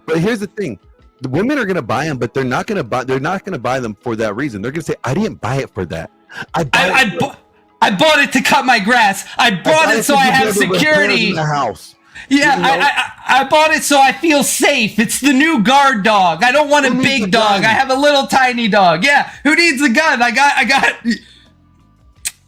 But here's the thing: the women are gonna buy them, but they're not gonna buy. They're not gonna buy them for that reason. They're gonna say, "I didn't buy it for that. I I bought it to cut my grass. I bought it so I have security in the house." Yeah, you know? I bought it so I feel safe. It's the new guard dog. I don't want a big dog. I have a little tiny dog. Yeah, who needs a gun? I got.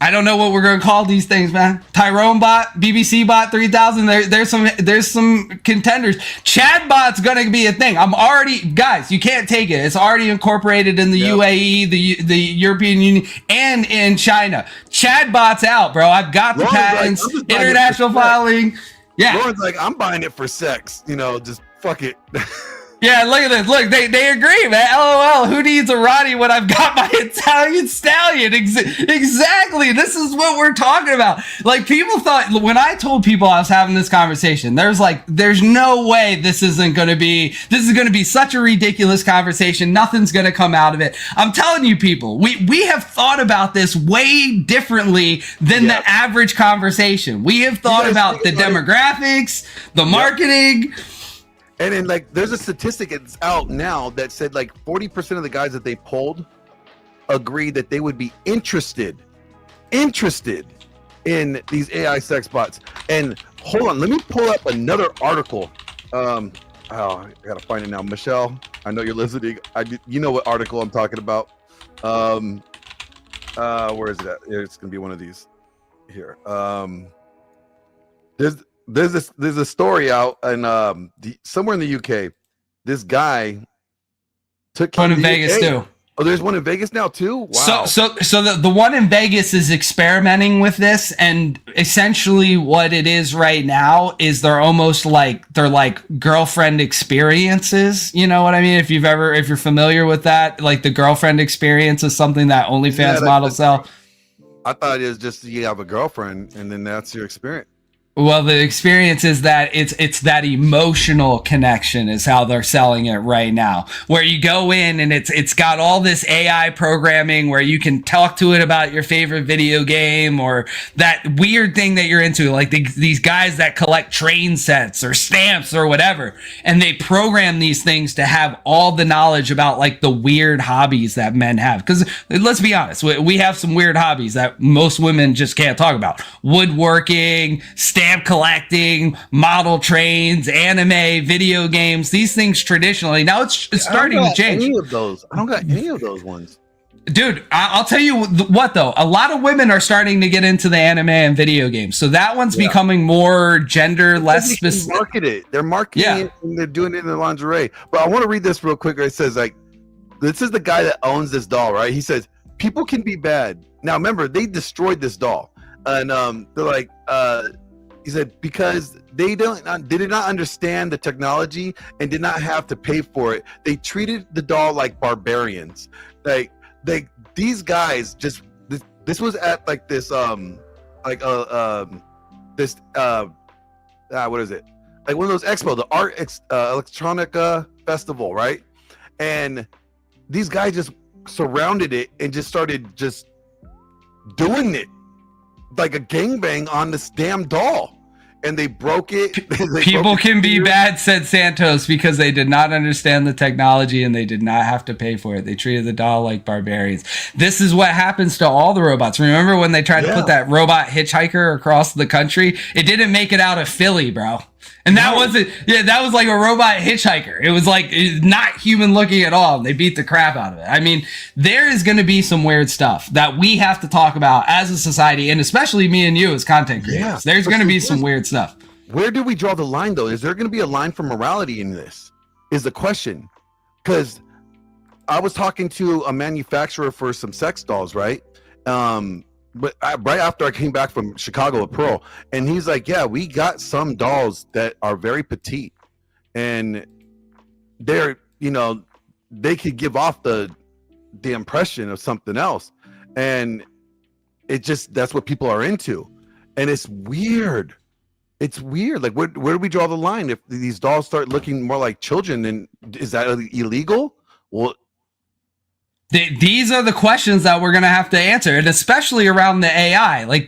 I don't know what we're gonna call these things, man. Tyrone bot, BBC bot 3000. There's some contenders. Chad bot's gonna be a thing. I'm already, guys. You can't take it. It's already incorporated in the UAE, the European Union, and in China. Chad bot's out, bro. I've got the patents, international filing. Yeah, Lauren's like, I'm buying it for sex. You know, just fuck it. Yeah, look at this. Look, they agree, man. LOL. Who needs a Ronnie when I've got my Italian stallion? Exactly. This is what we're talking about. Like, people thought, when I told people I was having this conversation, there's no way this is going to be such a ridiculous conversation. Nothing's going to come out of it. I'm telling you, people, we have thought about this way differently than the average conversation. We have thought about the demographics, the marketing. And then, like, there's a statistic that's out now that said like 40% of the guys that they polled agree that they would be interested in these AI sex bots. And hold on, let me pull up another article. I gotta find it now. Michelle, I know you're listening. You know what article I'm talking about. Where is it at? It's gonna be one of these here. There's a story out and somewhere in the UK. This guy took one in Vegas too. Oh, there's one in Vegas now too. Wow. So the one in Vegas is experimenting with this, and essentially what it is right now is they're like girlfriend experiences. You know what I mean? If you're familiar with that, like the girlfriend experience is something that OnlyFans models sell. I thought it was just you have a girlfriend and then that's your experience. Well, the experience is that it's that emotional connection is how they're selling it right now, where you go in and it's got all this AI programming where you can talk to it about your favorite video game or that weird thing that you're into, like these guys that collect train sets or stamps or whatever, and they program these things to have all the knowledge about like the weird hobbies that men have. Because let's be honest, we have some weird hobbies that most women just can't talk about: woodworking, stamp collecting, model trains, anime, video games. These things traditionally, now it's starting to change. I don't got any of those ones. Dude, I'll tell you what though, a lot of women are starting to get into the anime and video games. So that one's becoming more gender, less specific. They're marketing it and they're doing it in the lingerie. But I want to read this real quick. It says, like, this is the guy that owns this doll, right? He says, people can be bad. Now, remember, they destroyed this doll. And they're like, he said, because they did not understand the technology and did not have to pay for it. They treated the doll like barbarians. Like these guys just this was at like this what is it? Like one of those expo, the art electronica festival, right? And these guys just surrounded it and just started just doing it like a gangbang on this damn doll, and they broke it. People can be bad, said Santos, because they did not understand the technology and they did not have to pay for it. They treated the doll like barbarians. This is what happens to all the robots. Remember when they tried to put that robot hitchhiker across the country? It didn't make it out of Philly, bro. And that wasn't, that was like a robot hitchhiker. It was like not human looking at all. And they beat the crap out of it. I mean, there is going to be some weird stuff that we have to talk about as a society, and especially me and you as content creators. Yeah, there's going to be some weird stuff. Where do we draw the line, though? Is there going to be a line for morality in this? Is the question. Because I was talking to a manufacturer for some sex dolls, right? But right after I came back from Chicago with Pearl, and he's like, yeah, we got some dolls that are very petite, and they're, they could give off the impression of something else, and that's what people are into, and it's weird. It's weird. Like, where do we draw the line? If these dolls start looking more like children, then is that illegal? Well, these are the questions that we're going to have to answer, and especially around the AI. Like,